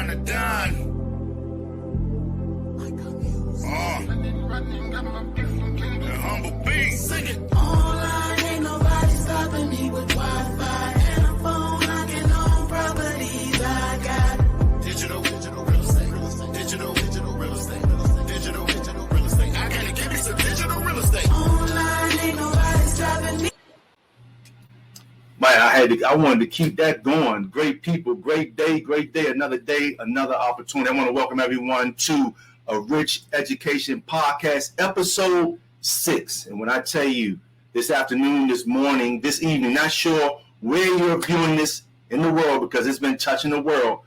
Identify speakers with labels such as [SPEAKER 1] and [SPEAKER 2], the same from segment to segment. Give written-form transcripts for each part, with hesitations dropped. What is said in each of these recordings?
[SPEAKER 1] YoungKhanThaDon. Humble beat. Sing it.
[SPEAKER 2] Online, ain't nobody stopping me with Wi-Fi and a phone. I can own properties. I got
[SPEAKER 1] digital real estate. Digital real estate. Digital real estate. I gotta give me some digital real estate.
[SPEAKER 2] online, ain't nobody stopping me.
[SPEAKER 3] Man, I wanted to keep that going. Great people, great day, another opportunity. I want to welcome everyone to a Rich Education Podcast, episode 6. And when I tell you this afternoon, this morning, this evening, not sure where you're viewing this in the world because it's been touching the world,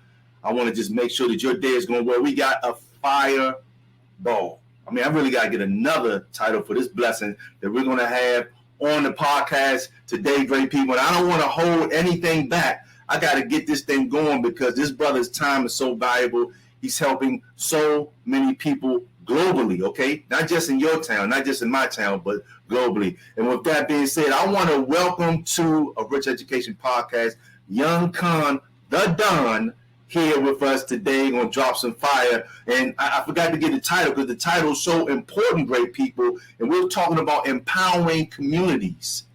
[SPEAKER 3] I want to just make sure that your day is going well. We got a fireball. I mean, I really got to get another title for this blessing that we're going to have on the podcast today, great people. And I don't want to hold anything back. I got to get this thing going because this brother's time is so valuable. He's helping so many people globally, okay? Not just in your town, not just in my town, but globally. And with that being said, I want to welcome to a Rich Education Podcast, YoungKhanThaDon here with us today. Going to drop some fire. And I forgot to get the title because the title is so important, great people. And we're talking about empowering communities.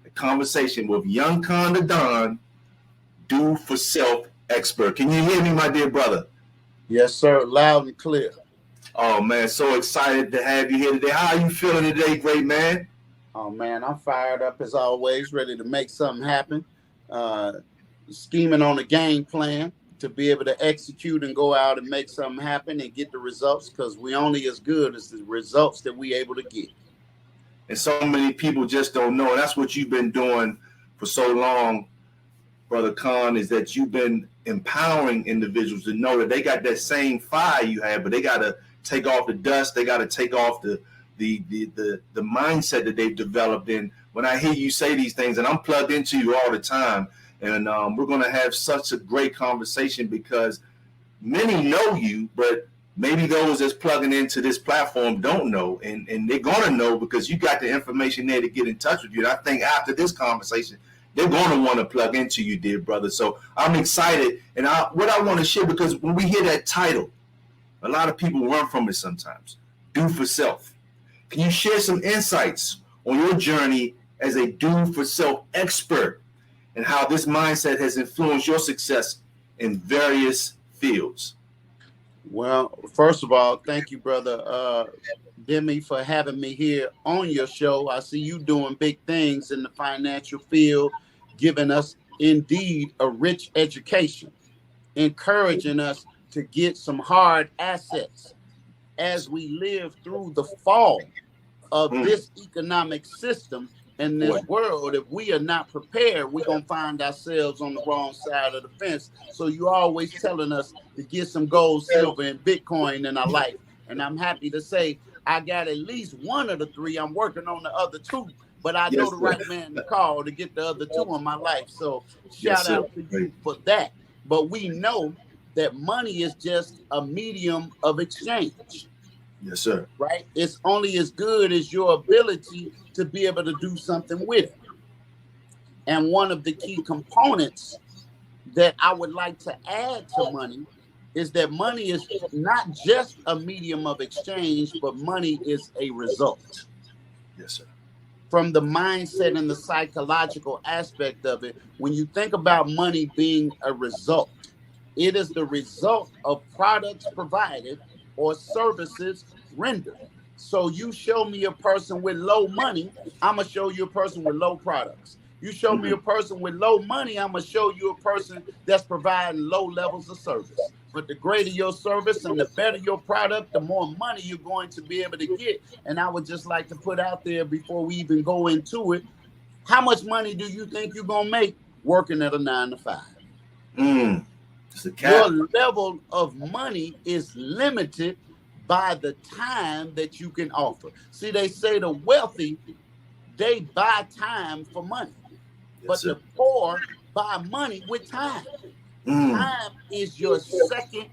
[SPEAKER 3] A conversation with YoungKhanThaDon, Do for Self expert. Can you hear me, my dear brother?
[SPEAKER 4] Yes, sir. Loud and clear.
[SPEAKER 3] Oh, man, so excited to have you here today. How are you feeling today, great man?
[SPEAKER 4] Oh, man, I'm fired up as always, ready to make something happen. Scheming on a game plan to be able to execute and go out and make something happen and get the results because we only as good as the results that we able to get.
[SPEAKER 3] And so many people just don't know. And that's what you've been doing for so long, Brother Khan, is that you've been empowering individuals to know that they got that same fire you have, but they got to take off the dust. They got to take off the mindset that they've developed. And when I hear you say these things, and I'm plugged into you all the time, and we're going to have such a great conversation because many know you, but maybe those that's plugging into this platform don't know, and they're going to know because you got the information there to get in touch with you. And I think after this conversation, they're going to want to plug into you, dear brother. So I'm excited. And what I want to share, because when we hear that title, a lot of people run from it sometimes. Do for self. Can you share some insights on your journey as a do for self expert and how this mindset has influenced your success in various fields?
[SPEAKER 4] Well, first of all, thank you, brother Demi, for having me here on your show. I see you doing big things in the financial field, giving us indeed a rich education, encouraging us to get some hard assets as we live through the fall of this economic system in this world. If we are not prepared, we're going to find ourselves on the wrong side of the fence. So you're always telling us to get some gold, silver, and Bitcoin in our life. And I'm happy to say I got at least one of the three. I'm working on the other two, but I know the right man to call to get the other two in my life. So shout out to you for that. But we know that money is just a medium of exchange.
[SPEAKER 3] Yes, sir.
[SPEAKER 4] Right? It's only as good as your ability to be able to do something with it. And one of the key components that I would like to add to money is that money is not just a medium of exchange, but money is a result.
[SPEAKER 3] Yes, sir.
[SPEAKER 4] From the mindset and the psychological aspect of it, when you think about money being a result, it is the result of products provided or services rendered. So you show me a person with low money, I'm going to show you a person with low products. You show me a person with low money, I'm going to show you a person that's providing low levels of service. But the greater your service and the better your product, the more money you're going to be able to get. And I would just like to put out there before we even go into it, how much money do you think you're going to make working at a 9 to 5? Your level of money is limited by the time that you can offer. See, they say the wealthy, they buy time for money. But the poor buy money with time. Time is your second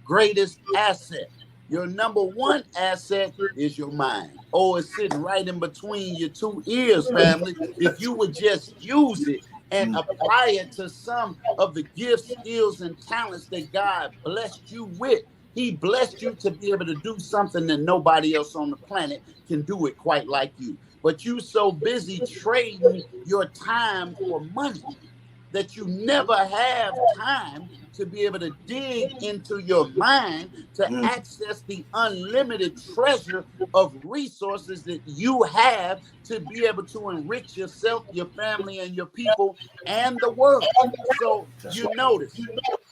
[SPEAKER 4] greatest asset. Your number one asset is your mind. Oh, it's sitting right in between your two ears, family. If you would just use it and apply it to some of the gifts, skills, and talents that God blessed you with. He blessed you to be able to do something that nobody else on the planet can do it quite like you. But you so busy trading your time for money that you never have time to be able to dig into your mind to access the unlimited treasure of resources that you have to be able to enrich yourself, your family, and your people, and the world. So you notice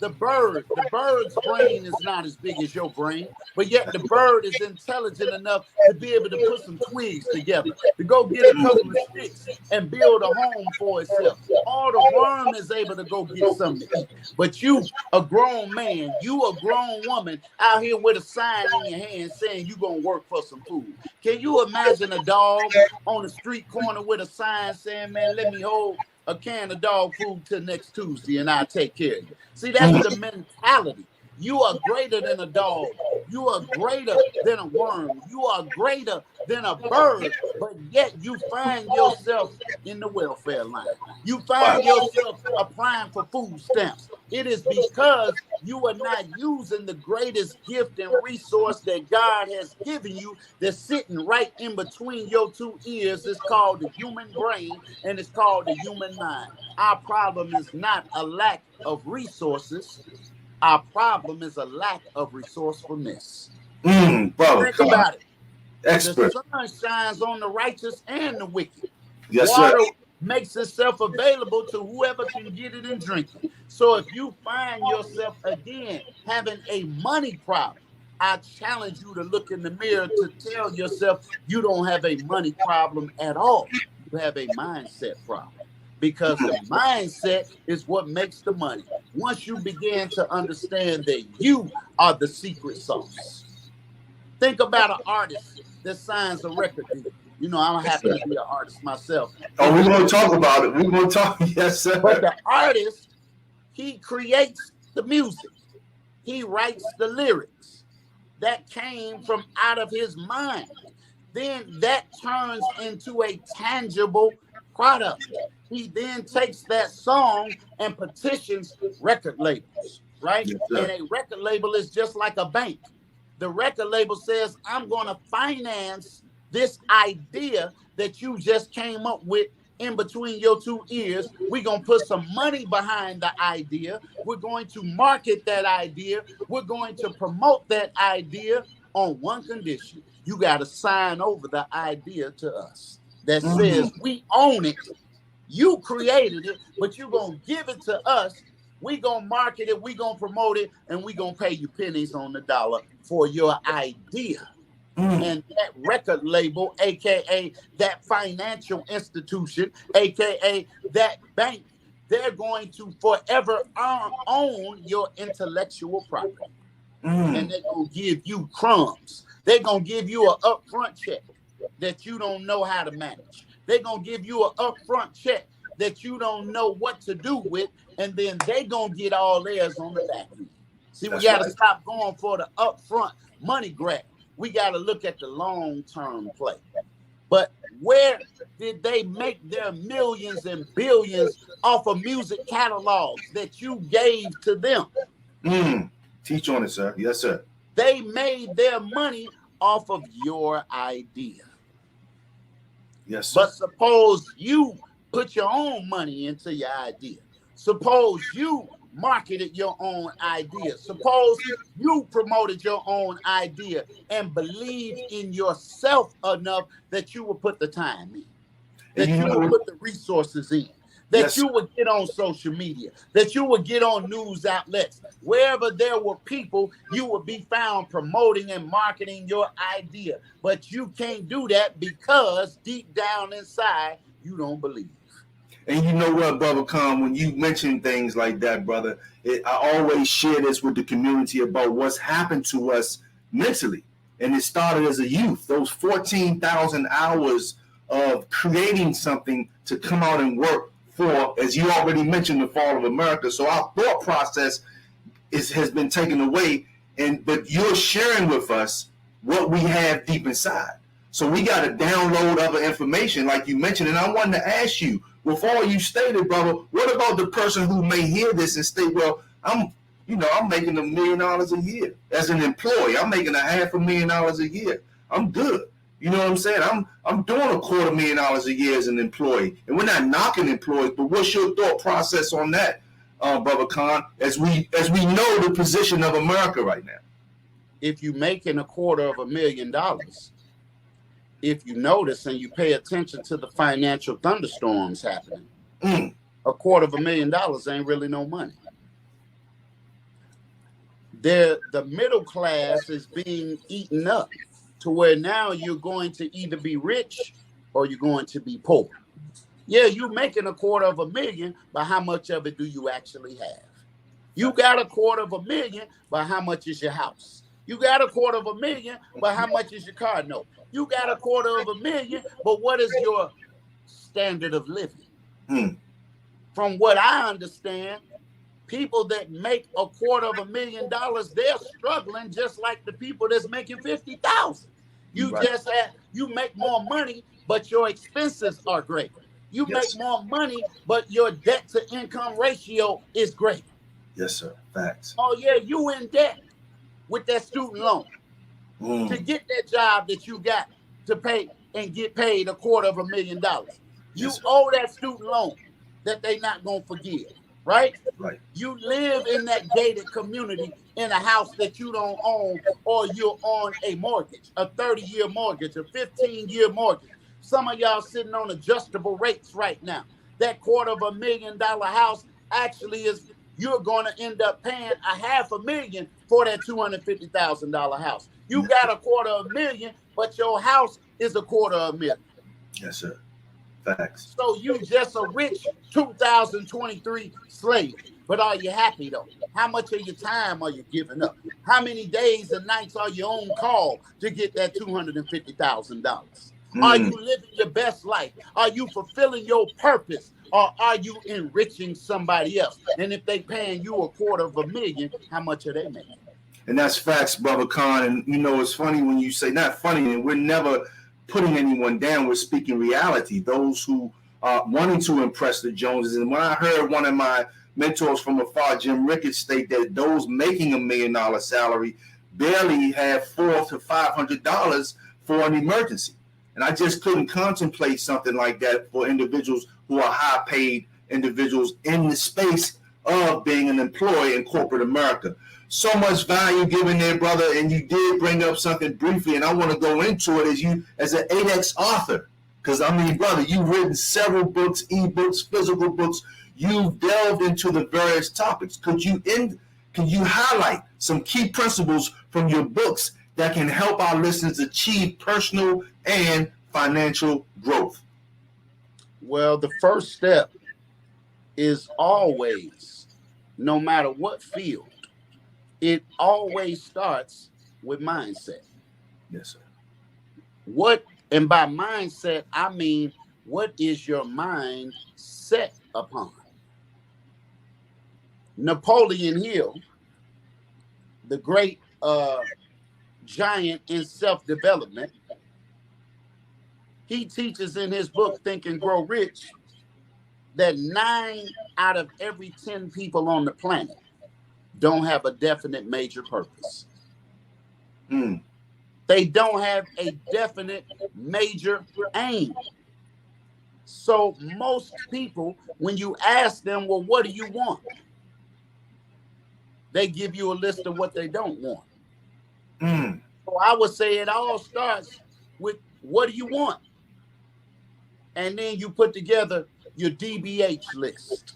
[SPEAKER 4] the bird's brain is not as big as your brain, but yet the bird is intelligent enough to be able to put some twigs together, to go get a couple of sticks and build a home for itself. All the worm is able to go get something to eat. But you, a grown man, you a grown woman out here with a sign in your hand saying you're going to work for some food. Can you imagine a dog on the street corner with a sign saying, man, let me hold a can of dog food till next Tuesday and I'll take care of you? See, that's the mentality. You are greater than a dog. You are greater than a worm. You are greater than a bird, but yet you find yourself in the welfare line. You find yourself applying for food stamps. It is because you are not using the greatest gift and resource that God has given you that's sitting right in between your two ears. It's called the human brain and it's called the human mind. Our problem is not a lack of resources. Our problem is a lack of resourcefulness.
[SPEAKER 3] Brother,
[SPEAKER 4] think about it.
[SPEAKER 3] Expert.
[SPEAKER 4] The sun shines on the righteous and the wicked.
[SPEAKER 3] Yes,
[SPEAKER 4] Water
[SPEAKER 3] sir.
[SPEAKER 4] makes itself available to whoever can get it and drink it. So if you find yourself again having a money problem, I challenge you to look in the mirror to tell yourself you don't have a money problem at all. You have a mindset problem. Because the mindset is what makes the money. Once you begin to understand that you are the secret sauce. Think about an artist that signs a record deal. You know, I happen to be an artist myself.
[SPEAKER 3] Oh, we're going to talk about it. We're going to talk. Yes, sir.
[SPEAKER 4] But the artist, he creates the music. He writes the lyrics. That came from out of his mind. Then that turns into a tangible product. He then takes that song and petitions record labels, right?
[SPEAKER 3] Yes,
[SPEAKER 4] and a record label is just like a bank. The record label says, I'm going to finance this idea that you just came up with in between your two ears. We're going to put some money behind the idea. We're going to market that idea. We're going to promote that idea on one condition. You got to sign over the idea to us. That says we own it. You created it, but you're going to give it to us. We're going to market it. We're going to promote it. And we're going to pay you pennies on the dollar for your idea. And that record label, a.k.a. that financial institution, a.k.a. that bank, they're going to forever own your intellectual property. And they're going to give you crumbs. They're going to give you an upfront check that you don't know how to manage. They're going to give you an upfront check that you don't know what to do with, and then they're going to get all theirs on the back end. See, we got to stop going for the upfront money grab. We got to look at the long-term play. But where did they make their millions and billions off of music catalogs that you gave to them?
[SPEAKER 3] Teach on it, sir. Yes, sir.
[SPEAKER 4] They made their money off of your idea.
[SPEAKER 3] Yes, sir.
[SPEAKER 4] But suppose you put your own money into your idea. Suppose you marketed your own idea. Suppose you promoted your own idea and believed in yourself enough that you would put the time in, that you would put the resources in, that you would get on social media, that you would get on news outlets. Wherever there were people, you would be found promoting and marketing your idea. But you can't do that because deep down inside, you don't believe.
[SPEAKER 3] And you know what, Brother Khan, when you mention things like that, brother, I always share this with the community about what's happened to us mentally. And it started as a youth, those 14,000 hours of creating something to come out and work for, as you already mentioned, the fall of America. So our thought process has been taken away, but you're sharing with us what we have deep inside. So we got to download other information, like you mentioned. And I wanted to ask you, with all you stated, brother, what about the person who may hear this and state, well, I'm making $1 million a year as an employee. I'm making $500,000 a year. I'm good. You know what I'm saying? I'm doing $250,000 a year as an employee. And we're not knocking employees, but what's your thought process on that, Brother Khan, as we know the position of America right now?
[SPEAKER 4] If you're making $250,000, if you notice and you pay attention to the financial thunderstorms happening, $250,000 ain't really no money. The middle class is being eaten up to where now you're going to either be rich or you're going to be poor. Yeah, you're making $250,000, but how much of it do you actually have? You got $250,000, but how much is your house? You got $250,000, but how much is your car note? You got $250,000, but what is your standard of living? From what I understand, people that make $250,000, they're struggling just like the people that's making $50,000. You make more money, but your expenses are great. You make more money, but your debt to income ratio is great.
[SPEAKER 3] Yes, sir. Facts.
[SPEAKER 4] Oh yeah, you in debt with that student loan to get that job that you got to pay and get paid $250,000. You owe that student loan that they not gonna forgive, right?
[SPEAKER 3] Right.
[SPEAKER 4] You live in that gated community in a house that you don't own, or you're on a mortgage, a 30-year mortgage, a 15-year mortgage. Some of y'all sitting on adjustable rates right now. That $250,000 house actually is, you're going to end up paying $500,000 for that $250,000 house. You got $250,000, but your house is $250,000.
[SPEAKER 3] Yes, sir. Facts.
[SPEAKER 4] So you just a rich 2023 slave. But are you happy though? How much of your time are you giving up? How many days and nights are you on call to get that $250,000? Are you living your best life? Are you fulfilling your purpose? Or are you enriching somebody else? And if they paying you $250,000, how much are they making?
[SPEAKER 3] And that's facts, Brother Khan. And you know, it's funny when you say, not funny, and we're never putting anyone down. We're speaking reality. Those who are wanting to impress the Joneses. And when I heard one of my mentors from afar, Jim Ricketts, state that those making $1 million salary barely have $400 to $500 for an emergency. And I just couldn't contemplate something like that for individuals who are high-paid individuals in the space of being an employee in corporate America. So much value given there, brother, and you did bring up something briefly, and I want to go into it as an 8X author. Because, I mean, brother, you've written several books, ebooks, physical books. You've delved into the various topics. Could you highlight some key principles from your books that can help our listeners achieve personal and financial growth?
[SPEAKER 4] Well, the first step is always, no matter what field, it always starts with mindset.
[SPEAKER 3] Yes, sir.
[SPEAKER 4] And by mindset, I mean, what is your mind set upon? Napoleon Hill, the great giant in self-development, he teaches in his book, Think and Grow Rich, that 9 out of every 10 people on the planet don't have a definite major purpose. They don't have a definite major aim. So most people, when you ask them, well, what do you want? They give you a list of what they don't want. So I would say it all starts with, what do you want? And then you put together your DBH list.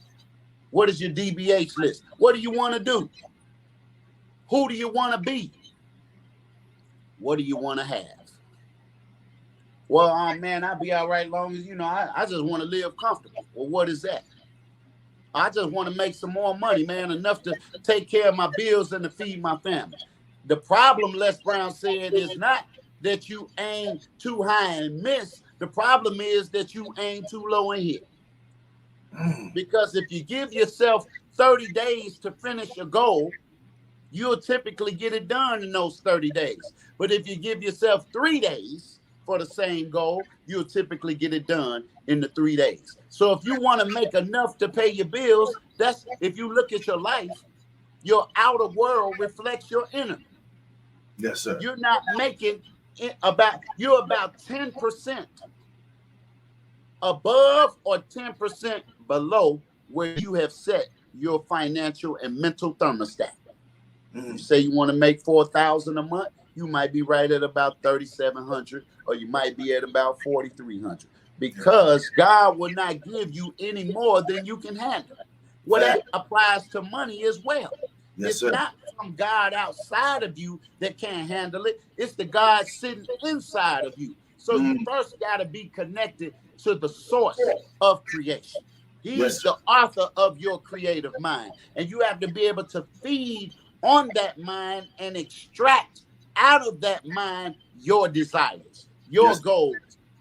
[SPEAKER 4] What is your DBH list? What do you want to do? Who do you want to be? What do you want to have? Well, man, I'll be all right long as, I just want to live comfortable. Well, what is that? I just want to make some more money, man, enough to take care of my bills and to feed my family. The problem, Les Brown said, is not that you aim too high and miss. The problem is that you aim too low and hit. Because if you give yourself 30 days to finish your goal, you'll typically get it done in those 30 days. But if you give yourself 3 days for the same goal, you'll typically get it done in the 3 days. So if you want to make enough to pay your bills, that's, if you look at your life, your outer world reflects your inner.
[SPEAKER 3] Yes, sir.
[SPEAKER 4] You're not making it you're about 10% above or 10% below where you have set your financial and mental thermostat. You say you want to make $4,000 a month, you might be right at about 3,700, or you might be at about 4,300, because God will not give you any more than you can handle. Well, that applies to money as well.
[SPEAKER 3] Yes,
[SPEAKER 4] it's
[SPEAKER 3] sir.
[SPEAKER 4] not from God outside of you that can't handle it. It's the God sitting inside of you. So you first got to be connected to the source of creation. He's the author of your creative mind. And you have to be able to feed on that mind and extract out of that mind your desires, your goals,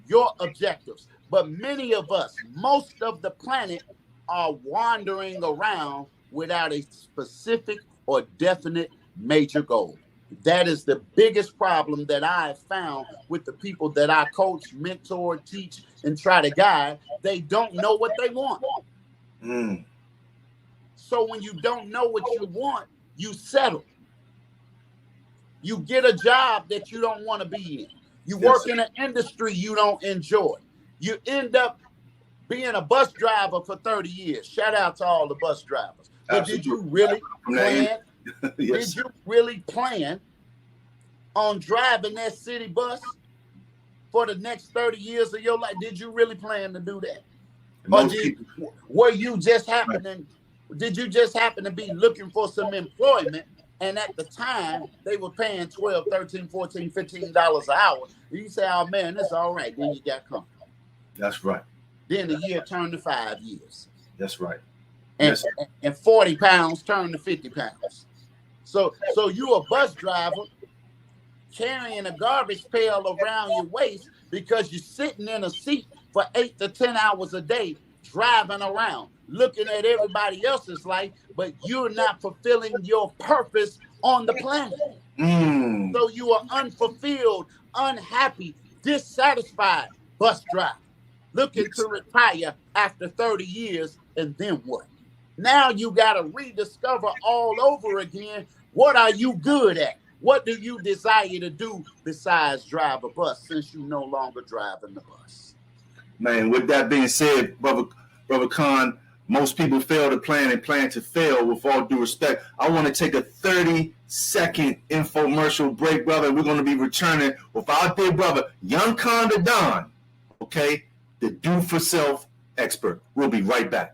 [SPEAKER 4] your objectives. But many of us, most of the planet, are wandering around without a specific or definite major goal. That is the biggest problem that I have found with the people that I coach, mentor, teach, and try to guide. They don't know what they want. So when you don't know what you want, you settle. You get a job that you don't want to be in. You work in an industry you don't enjoy. You end up being a bus driver for 30 years. Shout out to all the bus drivers. But did you really plan? Did you really plan on driving that city bus for the next 30 years of your life? Did you really plan to do that? Or did you just happen to be looking for some employment, and at the time they were paying $12, $13, $14, $15 an hour? You say, oh man, that's all right. Then you got comfortable.
[SPEAKER 3] That's right.
[SPEAKER 4] Then the year turned to 5 years.
[SPEAKER 3] That's right.
[SPEAKER 4] And 40 pounds turned to 50 pounds. So you a bus driver carrying a garbage pail around your waist because you're sitting in a seat for 8 to 10 hours a day, driving around, looking at everybody else's life, but you're not fulfilling your purpose on the planet. So you are unfulfilled, unhappy, dissatisfied bus driver, looking to retire after 30 years, and then what? Now you got to rediscover all over again, what are you good at? What do you desire to do besides drive a bus, since you no longer driving the bus?
[SPEAKER 3] Man, with that being said, Brother Khan, most people fail to plan and plan to fail. With all due respect, I want to take a 30-second infomercial break, brother. We're going to be returning with our dear brother, YoungKhanThaDon, okay, the do-for-self expert. We'll be right back.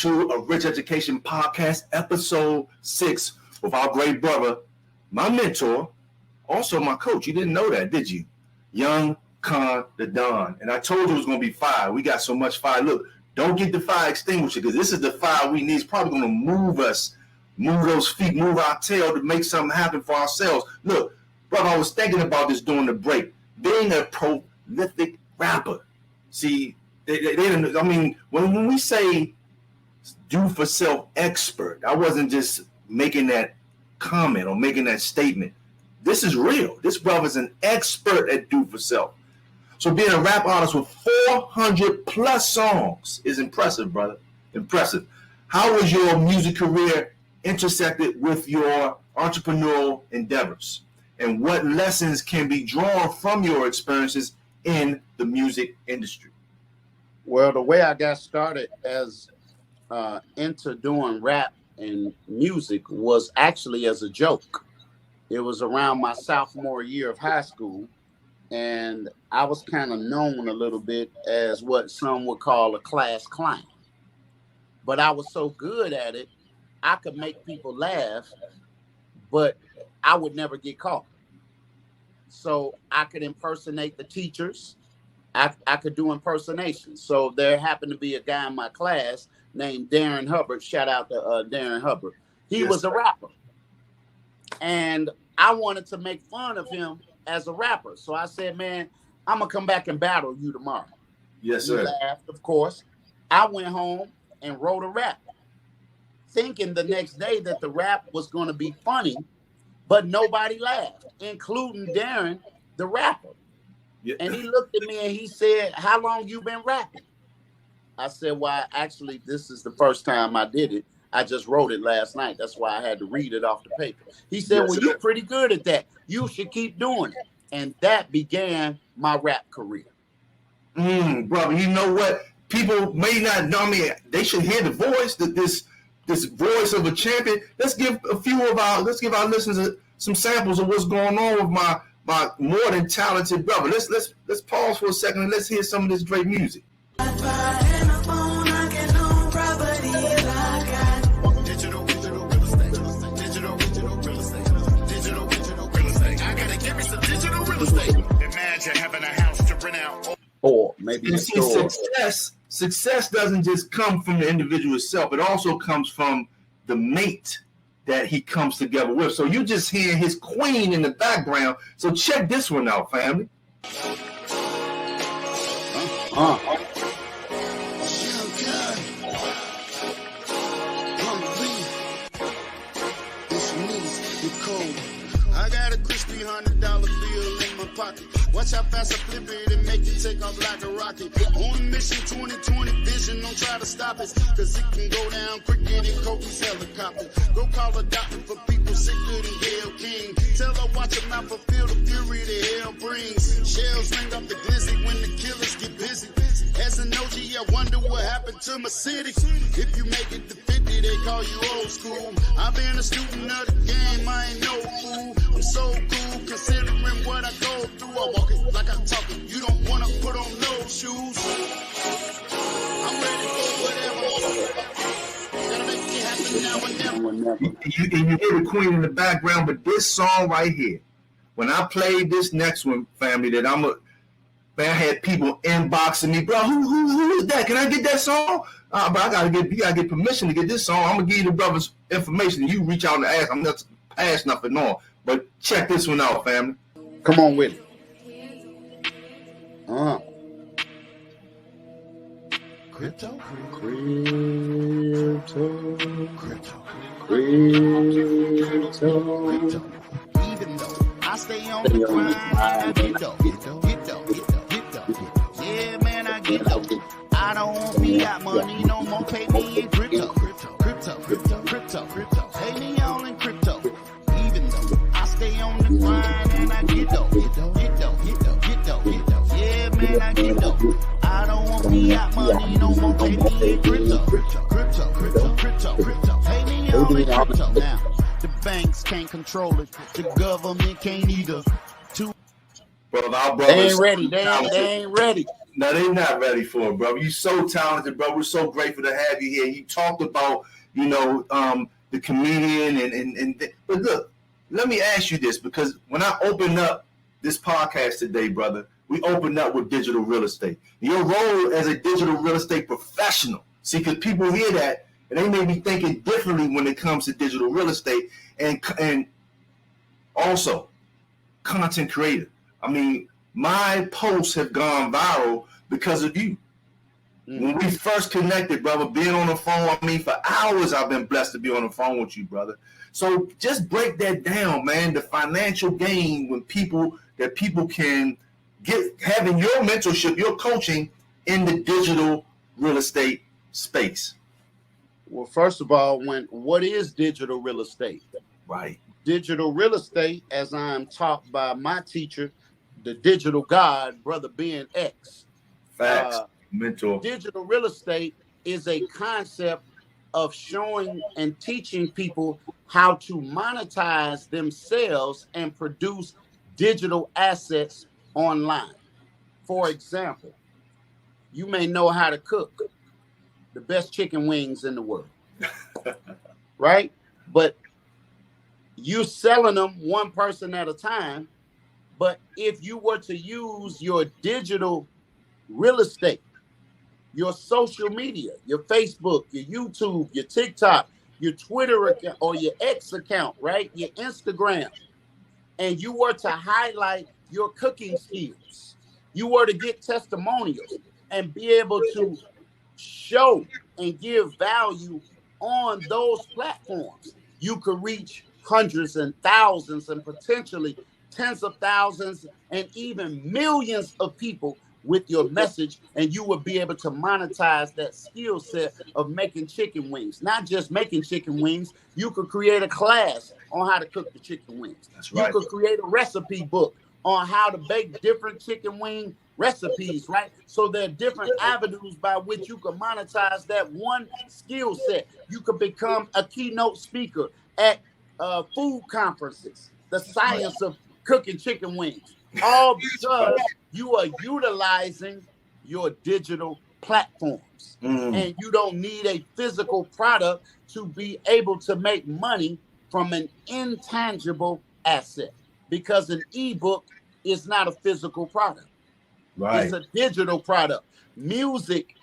[SPEAKER 3] To a Rich Education Podcast, episode 6, with our great brother, my mentor, also my coach. You didn't know that, did you? YoungKhanThaDon. And I told you it was going to be fire. We got so much fire. Look, don't get the fire extinguisher, because this is the fire we need. It's probably going to move us, move those feet, move our tail to make something happen for ourselves. Look, brother, I was thinking about this during the break. Being a prolific rapper. See, I mean, when we say do-for-self expert, I wasn't just making that comment or making that statement. This is real. This brother's an expert at do-for-self. So being a rap artist with 400 plus songs is impressive, brother. Impressive. How was your music career intersected with your entrepreneurial endeavors? And what lessons can be drawn from your experiences in the music industry?
[SPEAKER 4] Well, the way I got started as into doing rap and music was actually as a joke. It was around my sophomore year of high school, and I was kind of known a little bit as what some would call a class clown. But I was so good at it, I could make people laugh, but I would never get caught. So I could impersonate the teachers. I could do impersonations. So there happened to be a guy in my class named Darren Hubbard. Shout out to Darren Hubbard. He was a rapper. And I wanted to make fun of him as a rapper. So I said, man, I'm going to come back and battle you tomorrow.
[SPEAKER 3] Yes, sir.
[SPEAKER 4] He laughed, of course. I went home and wrote a rap, thinking the next day that the rap was going to be funny, but nobody laughed, including Darren, the rapper. Yeah. And he looked at me and he said, how long you been rapping? I said, well, actually, this is the first time I did it. I just wrote it last night. That's why I had to read it off the paper. He said, well, you're pretty good at that. You should keep doing it. And that began my rap career.
[SPEAKER 3] Brother, you know what? People may not know me. They should hear the voice, this voice of a champion. Let's give our listeners some samples of what's going on with my more than talented brother. Let's pause for a second and let's hear some of this great music.
[SPEAKER 1] Imagine having a house to rent out.
[SPEAKER 4] Or maybe
[SPEAKER 3] success doesn't just come from the individual itself. It also comes from the mate that he comes together with. So you just hear his queen in the background. So check this one out, family.
[SPEAKER 1] I got a crispy $100 bill in my pocket. Watch how fast I flip it and make it take off like a rocket. On mission 2020 vision, don't try to stop it. Cause it can go down quicker than Kobe's helicopter. Go call a doctor for people sicker than 𝘿𝑗. Tell her watch her mouth fulfill the fury that hell brings. Shells ring up the glizzy when the killers get busy. As an OG, I wonder what happened to my city. If you make it to 50, they call you old school. I've been a student of the game, I ain't no fool. I'm so cool, considering what I go through. I walk it like I talk it. You don't wanna put on no shoes. I'm ready for whatever. Gotta make it happen now and never.
[SPEAKER 3] You hear the queen in the background, but this song right here, when I played this next one, family, I had people inboxing me, bro. Who is that? Can I get that song? But you gotta get permission to get this song. I'm gonna give you the brother's information. You reach out and ask. I'm not pass nothing on. But check this one out, family.
[SPEAKER 4] Come on with it.
[SPEAKER 1] Crypto. Even though I stay on the grind, I get dough. Yeah, man, I get dough. I don't want fiat money no more. Pay me in crypto. Pay me all in crypto. Even though I stay on the grind and I get dough. Yeah, man, I get dough. I don't want fiat money no more. Pay me in crypto. Pay me all in crypto. Now, the banks can't control it. The government can't either.
[SPEAKER 3] They
[SPEAKER 4] ain't ready. They ain't ready.
[SPEAKER 3] No, they're not ready for it, bro. You're so talented, bro. We're so grateful to have you here. You talked about, the comedian but look, let me ask you this, because when I opened up this podcast today, brother, we opened up with digital real estate. Your role as a digital real estate professional. See, because people hear that and they may be thinking differently when it comes to digital real estate and also content creator. I mean, my posts have gone viral because of you. When we first connected, brother, being on the phone, for hours I've been blessed to be on the phone with you, brother. So just break that down, man, the financial gain when people can get, having your mentorship, your coaching in the digital real estate space.
[SPEAKER 4] Well, first of all, what is digital real estate?
[SPEAKER 3] Right.
[SPEAKER 4] Digital real estate, as I'm taught by my teacher, the digital god, Brother Ben X.
[SPEAKER 3] Facts. Mentor.
[SPEAKER 4] Digital real estate is a concept of showing and teaching people how to monetize themselves and produce digital assets online. For example, you may know how to cook the best chicken wings in the world, right? But you're selling them one person at a time. But if you were to use your digital real estate, your social media, your Facebook, your YouTube, your TikTok, your Twitter account, or your X account, right? Your Instagram, and you were to highlight your cooking skills, you were to get testimonials and be able to show and give value on those platforms, you could reach hundreds and thousands and potentially tens of thousands and even millions of people with your message, and you would be able to monetize that skill set of making chicken wings. Not just making chicken wings, you could create a class on how to cook the chicken wings.
[SPEAKER 3] That's right.
[SPEAKER 4] You could create a recipe book on how to bake different chicken wing recipes, right? So there are different avenues by which you can monetize that one skill set. You could become a keynote speaker at food conferences, the science of cooking chicken wings, all because you are utilizing your digital platforms. And you don't need a physical product to be able to make money from an intangible asset, because an ebook is not a physical product.
[SPEAKER 3] Right.
[SPEAKER 4] It's a digital product. Music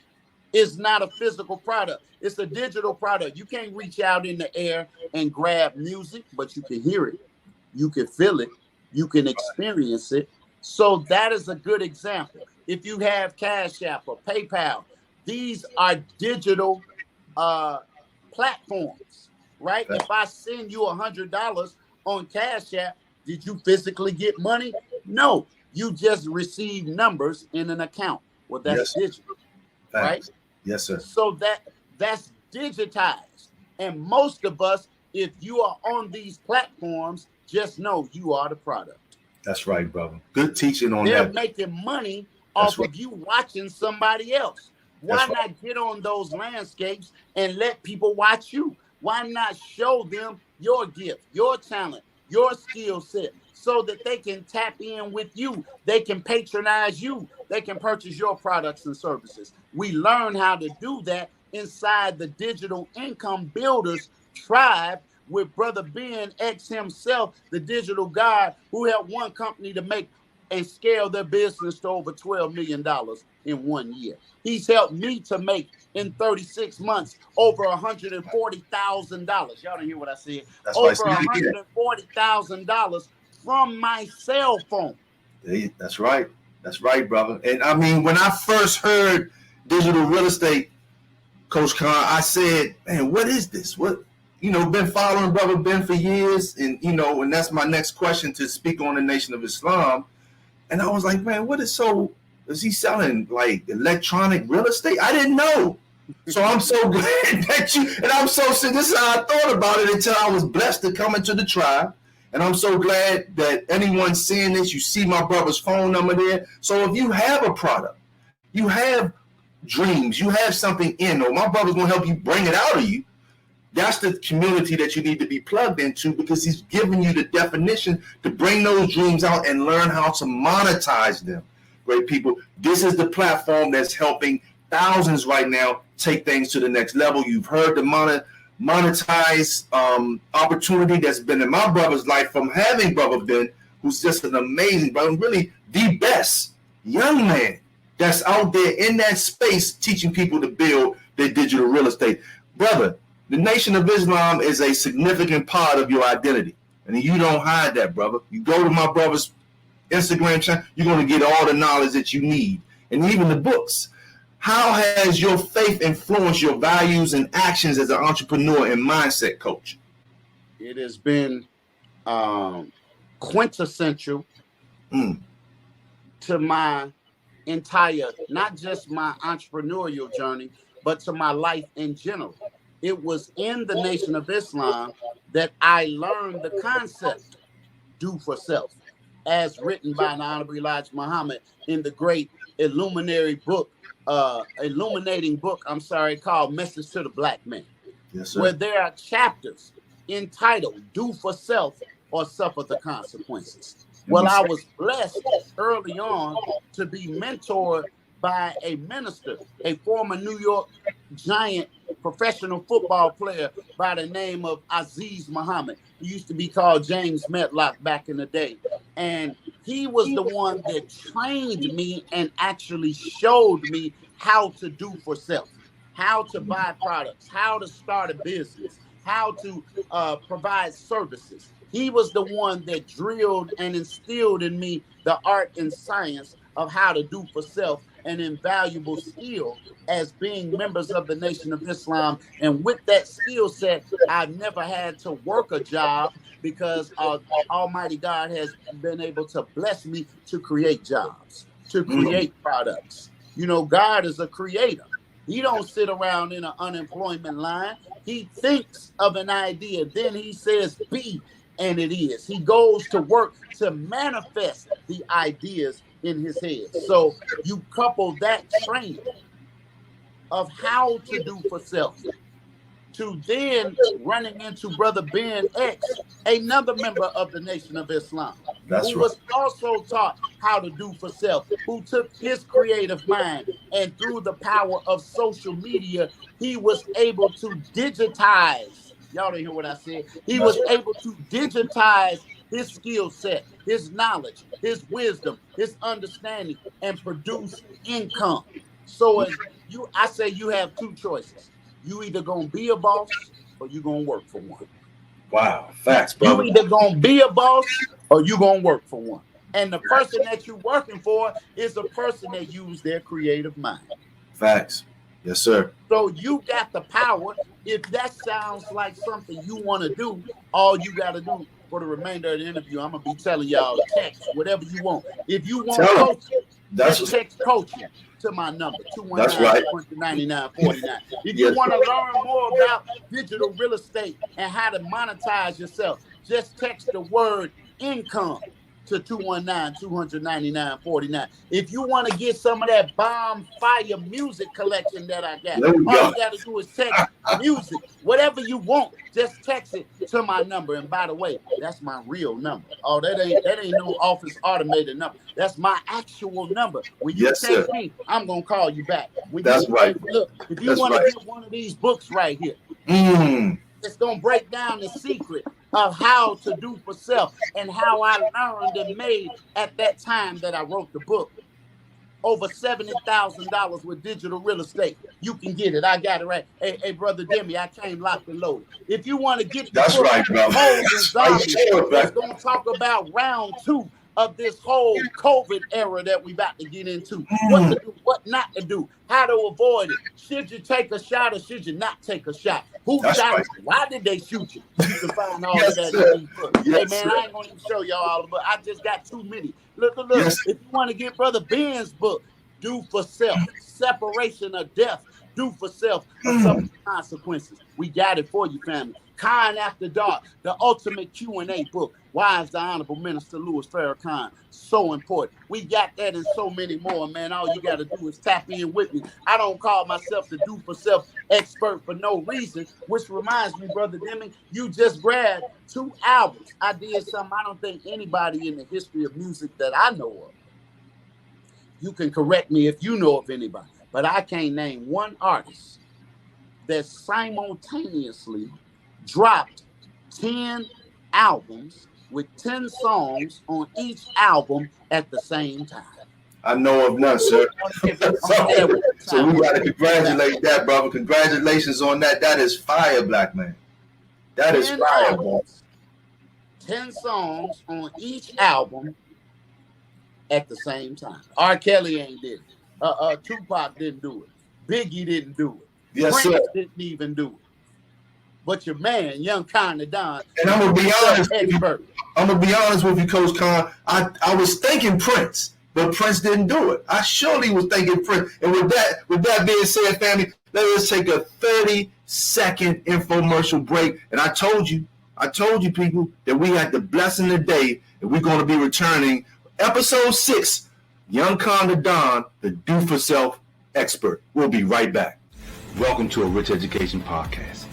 [SPEAKER 4] is not a physical product. It's a digital product. You can't reach out in the air and grab music, but you can hear it. You can feel it. You can experience it. So that is a good example. If you have Cash App or PayPal, these are digital platforms, right?
[SPEAKER 3] Okay.
[SPEAKER 4] If I send you $100 on Cash App, did you physically get money? No, you just received numbers in an account. Well, that's digital, right?
[SPEAKER 3] Yes, sir.
[SPEAKER 4] So that's digitized. And most of us, if you are on these platforms, just know you are the product.
[SPEAKER 3] That's right, brother. Good teaching on
[SPEAKER 4] They're
[SPEAKER 3] that.
[SPEAKER 4] making money off of you watching somebody else. Why
[SPEAKER 3] That's
[SPEAKER 4] not get on those landscapes and let people watch you? Why not show them your gift, your talent, your skill set, so that they can tap in with you? They can patronize you. They can purchase your products and services. We learn how to do that inside the Digital Income Builders tribe with Brother Ben X himself, the digital guy who helped one company to make and scale their business to over $12 million in 1 year. He's helped me to make in 36 months over $140,000. Y'all didn't hear what I said.
[SPEAKER 3] That's
[SPEAKER 4] over $140,000 from my cell phone.
[SPEAKER 3] That's right. That's right, brother. And I mean, when I first heard digital real estate, Coach Khan, I said, man, what is this? What? You know, been following Brother Ben for years, and you know, and that's my next question to speak on the Nation of Islam. And I was like, man, is he selling like electronic real estate? I didn't know. So I'm so glad that this is how I thought about it until I was blessed to come into the tribe. And I'm so glad that anyone seeing this, you see my brother's phone number there. So if you have a product, you have dreams, you have something in, or my brother's gonna help you bring it out of you. That's the community that you need to be plugged into, because he's giving you the definition to bring those dreams out and learn how to monetize them. Great people, this is the platform that's helping thousands right now take things to the next level. You've heard the monetize opportunity that's been in my brother's life from having Brother Ben, who's just an amazing brother, really the best young man that's out there in that space teaching people to build their digital real estate. Brother, the Nation of Islam is a significant part of your identity, and you don't hide that, brother. You go to my brother's Instagram channel, you're going to get all the knowledge that you need, and even the books. How has your faith influenced your values and actions as an entrepreneur and mindset coach?
[SPEAKER 4] It has been quintessential to my entire, not just my entrepreneurial journey, but to my life in general. It was in the Nation of Islam that I learned the concept, do for self, as written by the Honorable Elijah Muhammad in the great illuminating book called Message to the Black Man.
[SPEAKER 3] Yes, sir.
[SPEAKER 4] Where there are chapters entitled Do for Self or Suffer the Consequences. Well, I was blessed early on to be mentored by a minister, a former New York Giant professional football player by the name of Aziz Muhammad. He used to be called James Medlock back in the day. And he was the one that trained me and actually showed me how to do for self, how to buy products, how to start a business, how to provide services. He was the one that drilled and instilled in me the art and science of how to do for self, an invaluable skill as being members of the Nation of Islam. And with that skill set, I've never had to work a job because Almighty God has been able to bless me to create jobs, to create products. You know, God is a creator. He don't sit around in an unemployment line. He thinks of an idea, then he says be, and it is. He goes to work to manifest the ideas in his head. So you couple that training of how to do for self to then running into Brother Ben X, another member of the Nation of Islam, who was also taught how to do for self, who took his creative mind and through the power of social media, he was able to digitize. Y'all didn't hear what I said. He was able to digitize his skill set, his knowledge, his wisdom, his understanding, and produce income. So as I say you have two choices. You either gonna be a boss or you gonna work for one.
[SPEAKER 3] Wow, facts, brother.
[SPEAKER 4] You either gonna be a boss or you gonna work for one. And the person that you're working for is a person that used their creative mind.
[SPEAKER 3] Facts. Yes, sir.
[SPEAKER 4] So you got the power. If that sounds like something you want to do, all you got to do for the remainder of the interview, I'm going to be telling y'all, text whatever you want. If you want coaching, just text coaching to my number, 219-299-49. If you want to learn more about digital real estate and how to monetize yourself, just text the word income to 219-299-49. If you want to get some of that bomb fire music collection that I got, all you got to do is text music, whatever you want, just text it to my number. And by the way, that's my real number. Oh, that ain't no office automated number. That's my actual number. When you text me, I'm gonna call you back. Look, if you want to get one of these books right here, it's gonna break down the secret of how to do for self and how I learned and made at that time that I wrote the book. Over $70,000 with digital real estate. You can get it. I got it right. Hey, Brother Demi, I came locked and loaded. If you want to get the book,
[SPEAKER 3] right, bro.
[SPEAKER 4] It's going to talk about round 2 of this whole COVID era that we about to get into. What to do, what not to do, how to avoid it. Should you take a shot or should you not take a shot? Who shot you? Why did they shoot you? You can find all of that in these books. Hey, man, I ain't going to even show y'all all of it. I just got too many. Look. If you want to get Brother Ben's book, Do for Self, Separation of Death, Do for Self, and some consequences. We got it for you, family. Khan After Dark, the ultimate Q&A book. Why is the Honorable Minister Louis Farrakhan so important? We got that and so many more, man. All you got to do is tap in with me. I don't call myself the Do for Self expert for no reason, which reminds me, Brother Demi, you just grabbed 2 albums. I did something I don't think anybody in the history of music that I know of. You can correct me if you know of anybody, but I can't name one artist that simultaneously dropped 10 albums with 10 songs on each album at the same time.
[SPEAKER 3] I know of none, sir. So we got to congratulate that, brother. Congratulations on that. That is fire, black man. That is fire, bro.
[SPEAKER 4] 10 songs on each album at the same time. R. Kelly ain't did it. Tupac didn't do it. Biggie didn't do it.
[SPEAKER 3] Yes,
[SPEAKER 4] Prince
[SPEAKER 3] sir.
[SPEAKER 4] didn't even do it. But your man, YoungKhanThaDon,
[SPEAKER 3] and I'm gonna be honest. I'm gonna be honest with you, Coach Khan. I was thinking Prince, but Prince didn't do it. I surely was thinking Prince. And with that being said, family, let us take a 30-second infomercial break. And I told you, people, that we had the blessing today, and we're gonna be returning episode 6, YoungKhanThaDon, the Do for Self expert. We'll be right back. Welcome to A Rich Education Podcast.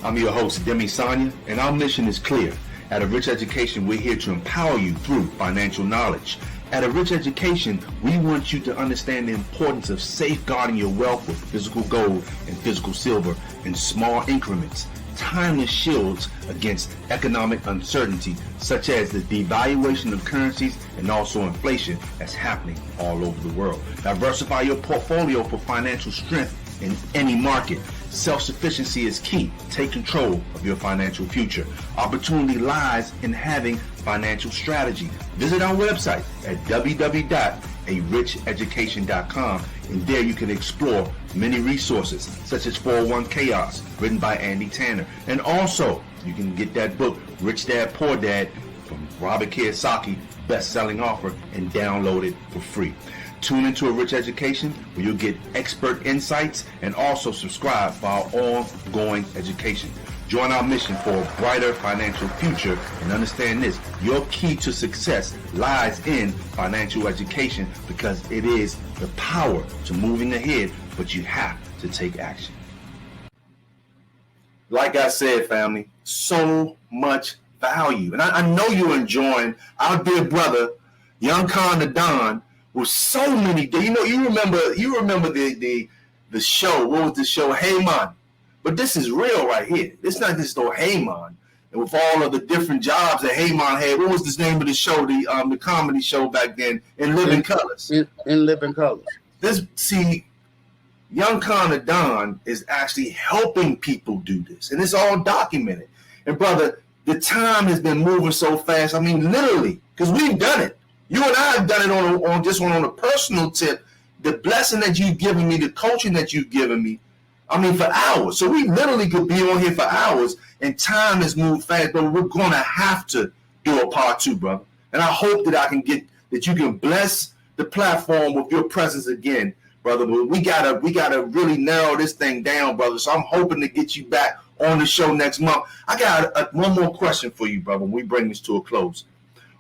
[SPEAKER 3] I'm your host, Demi Sanya, and our mission is clear. At A Rich Education, we're here to empower you through financial knowledge, At A Rich Education, we want you to understand the importance of safeguarding your wealth with physical gold and physical silver in small increments, timeless shields against economic uncertainty, such as the devaluation of currencies and also inflation that's happening all over the world. Diversify your portfolio for financial strength in any market. Self-sufficiency is key. Take control of your financial future. Opportunity lies in having financial strategy. Visit our website at www.aricheducation.com, and there you can explore many resources such as 401k written by Andy Tanner. And also, you can get that book, Rich Dad, Poor Dad, from Robert Kiyosaki, best-selling author, and download it for free. Tune into A Rich Education, where you'll get expert insights, and also subscribe for our ongoing education. Join our mission for a brighter financial future, and understand this: your key to success lies in financial education, because it is the power to moving ahead, but you have to take action. Like I said, family, so much value. And I know you're enjoying our dear brother, YoungKhanThaDon, with so many, you remember the show. What was the show? Hey Man. But this is real right here. It's not just no Hey Man. And with all of the different jobs that Hey Man had, what was the name of the show? The comedy show back then, In Living Colors.
[SPEAKER 4] In Living Colors.
[SPEAKER 3] YoungKhanThaDon is actually helping people do this, and it's all documented. And brother, the time has been moving so fast. I mean, literally, because we've done it. You and I have done it on a personal tip. The blessing that you've given me, the coaching that you've given me, I mean, for hours. So we literally could be on here for hours, and time has moved fast, but we're going to have to do a part 2, brother. And I hope that you can bless the platform with your presence again, brother. But we gotta really narrow this thing down, brother. So I'm hoping to get you back on the show next month. I got one more question for you, brother, when we bring this to a close.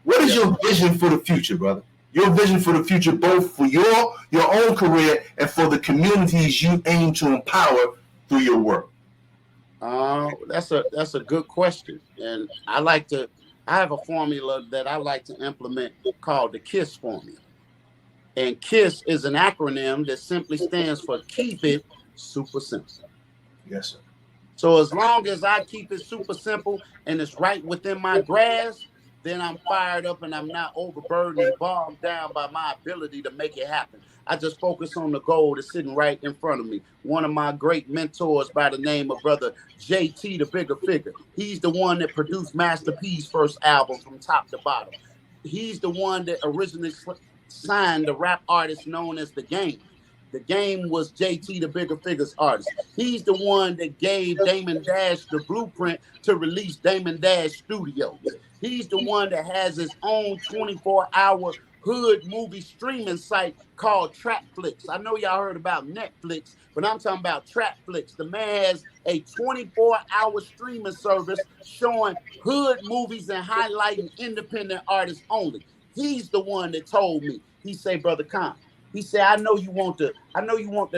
[SPEAKER 3] What is your vision for the future, brother? Your vision for the future, both for your own career and for the communities you aim to empower through your work?
[SPEAKER 4] That's a good question. And I have a formula that I like to implement called the KISS formula. And KISS is an acronym that simply stands for Keep It Super Simple.
[SPEAKER 3] Yes, sir.
[SPEAKER 4] So as long as I keep it super simple and it's right within my grasp, then I'm fired up and I'm not overburdened and bogged down by my ability to make it happen. I just focus on the goal that's sitting right in front of me. One of my great mentors by the name of brother JT, the Bigger Figure. He's the one that produced Master P's first album from top to bottom. He's the one that originally signed the rap artist known as The Game. The Game was JT, the Bigger Figure's artist. He's the one that gave Damon Dash the blueprint to release Damon Dash Studios. He's the one that has his own 24-hour hood movie streaming site called Trapflix. I know y'all heard about Netflix, but I'm talking about Trapflix. The man has a 24-hour streaming service showing hood movies and highlighting independent artists only. He's the one that told me. He said, Brother Khan, he said, I know you want the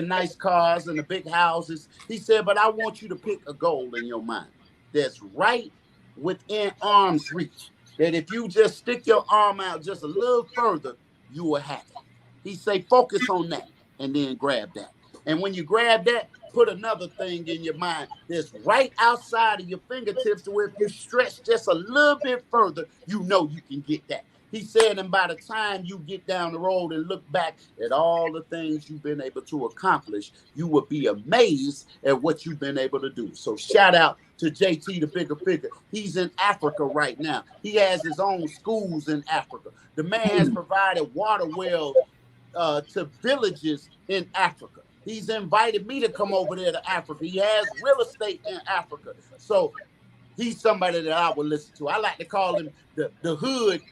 [SPEAKER 4] nice cars and the big houses. He said, but I want you to pick a goal in your mind that's right within arm's reach, that if you just stick your arm out just a little further, you will have it. He say, focus on that and then grab that. And when you grab that, put another thing in your mind that's right outside of your fingertips, to where if you stretch just a little bit further, you know you can get that. He said, and by the time you get down the road and look back at all the things you've been able to accomplish, you will be amazed at what you've been able to do. So shout out to JT, the Bigger Figure. He's in Africa right now. He has his own schools in Africa. The man has provided water wells to villages in Africa. He's invited me to come over there to Africa. He has real estate in Africa. So he's somebody that I would listen to. I like to call him the hood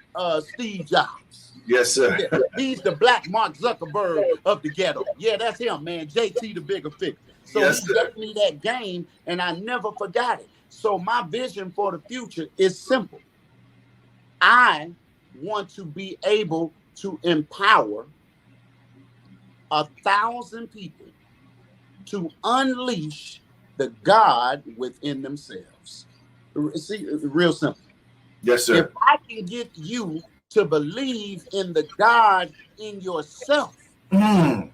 [SPEAKER 4] Steve Jobs.
[SPEAKER 3] Yes, sir.
[SPEAKER 4] Yeah, he's the black Mark Zuckerberg of the ghetto. Yeah, that's him, man. JT, the Bigger Figure. So
[SPEAKER 3] yes,
[SPEAKER 4] he gave me that game, and I never forgot it. So my vision for the future is simple. I want to be able to empower 1,000 people to unleash the God within themselves. See, real simple.
[SPEAKER 3] Yes, sir.
[SPEAKER 4] If I can get you to believe in the God in yourself and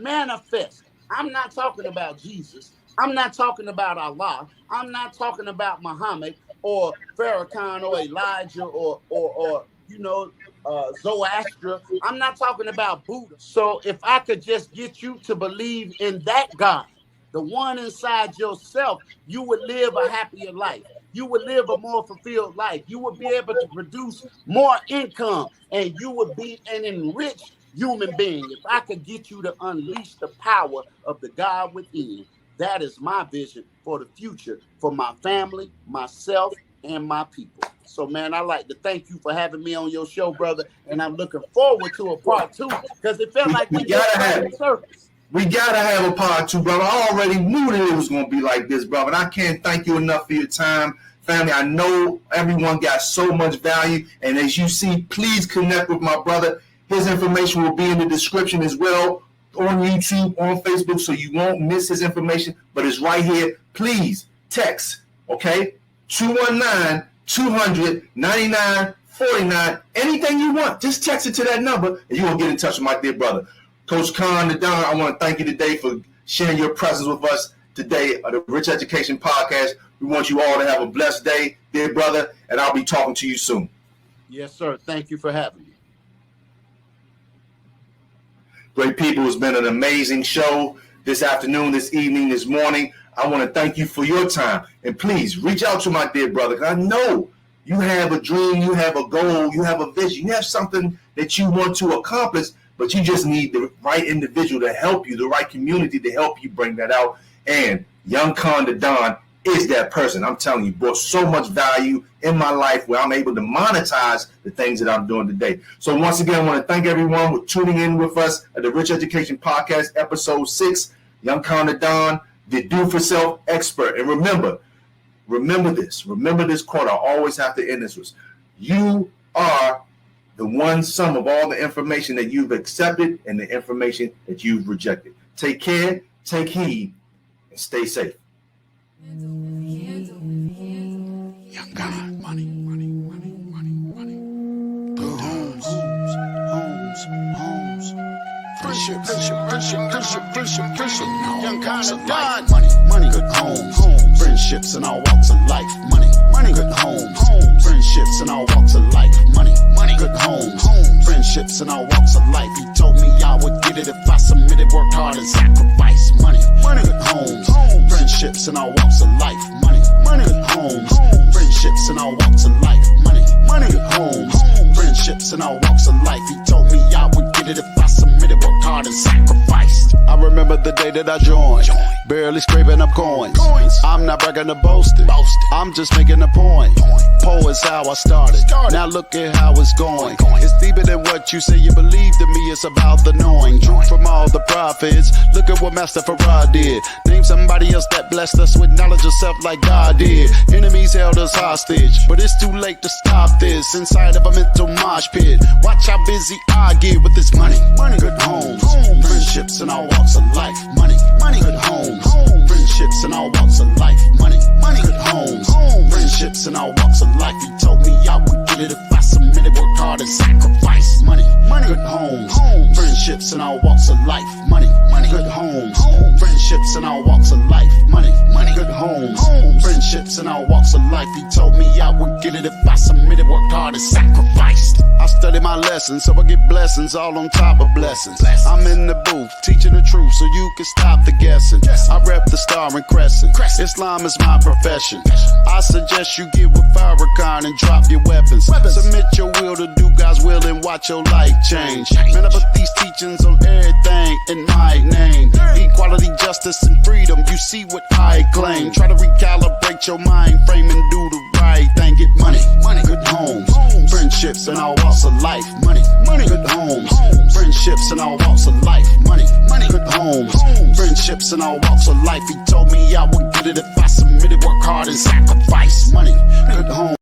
[SPEAKER 4] manifest. I'm not talking about Jesus. I'm not talking about Allah. I'm not talking about Muhammad or Farrakhan or Elijah or Zoroaster. I'm not talking about Buddha. So if I could just get you to believe in that God, the one inside yourself, you would live a happier life. You would live a more fulfilled life. You would be able to produce more income, and you would be an enriched human being. If I could get you to unleash the power of the God within, that is my vision for the future, for my family, myself, and my people. So, man, I'd like to thank you for having me on your show, brother, and I'm looking forward to a part 2 because it felt like we gotta have it.
[SPEAKER 3] We gotta have a part 2, brother. I already knew that it was gonna be like this, brother. And I can't thank you enough for your time, family. I know everyone got so much value, and as you see, please connect with my brother. His information will be in the description as well, on YouTube, on Facebook, so you won't miss his information. But it's right here. Please text, okay? 219-200-9949. Anything you want, just text it to that number, and you're gonna get in touch with my dear brother. Coach 𝘶𝙗, I want to thank you today for sharing your presence with us today on the Rich Education Podcast. We want you all to have a blessed day, dear brother, and I'll be talking to you soon.
[SPEAKER 4] Yes, sir. Thank you for having me.
[SPEAKER 3] Great people, it's been an amazing show this afternoon, this evening, this morning. I want to thank you for your time. And please reach out to my dear brother, because I know you have a dream, you have a goal, you have a vision, you have something that you want to accomplish, but you just need the right individual to help you, the right community to help you bring that out. And YoungKhanThaDon is that person. I'm telling you, brought so much value in my life where I'm able to monetize the things that I'm doing today. So once again, I want to thank everyone for tuning in with us at the Rich Education Podcast, episode 6, YoungKhanThaDon, the do-for-self expert. And remember this quote. I always have to end this with: you are the one sum of all the information that you've accepted and the information that you've rejected. Take care, take heed, and stay safe.
[SPEAKER 1] Young God, money. Good homes. Friendship. YoungKhanThaDon.
[SPEAKER 5] Money, good homes. Friendships in all walks of life. Money, good homes. Friendships in all walks of life. Money, good homes. Friendships in all walks of life. He told me I would get it if I submitted, worked hard, and sacrificed. Money, good homes. Friendships in all walks of life. Money, good homes. Friendships in all walks of life. Money, good homes. Friendships in all walks of life. He told me I would get it if I submitted, worked hard, and sacrificed. I remember the day that I joined, barely scraping up coins. I'm not bragging or boasting, I'm just making a point. Poor is how I started, now look at how it's going. It's deeper than what you say you believe to me, it's about the knowing. Truth from all the prophets, look at what Master Farah did. Name somebody else that blessed us with knowledge of self like God did. Enemies held us hostage, but it's too late to stop this. Inside of a mental mosh pit, watch how busy I get with this money. Good homes, friendships in all walks of life. Money, good homes. Friendships in all walks of life. Money, good homes. Friendships in all walks of life. He told me I would get it if I submitted, worked hard, and sacrificed. Money, good homes. Friendships in all walks of life. Money, good homes. Friendships in all walks of life. Money, good homes. Friendships in all walks of life. He told me I would get it if I submitted, worked hard, and sacrificed. I study my lessons so I get blessings all on top of blessings. I'm in the booth teaching the truth so you can stop the guessing. I rep the star and crescent. Islam is my profession. I suggest you get with Farrakhan and drop your weapons. Submit your will to do God's will and watch your life change. Man, I put these teachings on everything in my name. Equality, justice, and freedom, you see what I claim. Try to recalibrate your mind frame and do the right thing. Get money, good homes. Friendships in all walks of life. Money, good homes. Friendships in all walks of life. Money, good homes. Friendships in all walks of life. He told me I would get it if I submitted, work hard, and sacrifice. Money, good homes.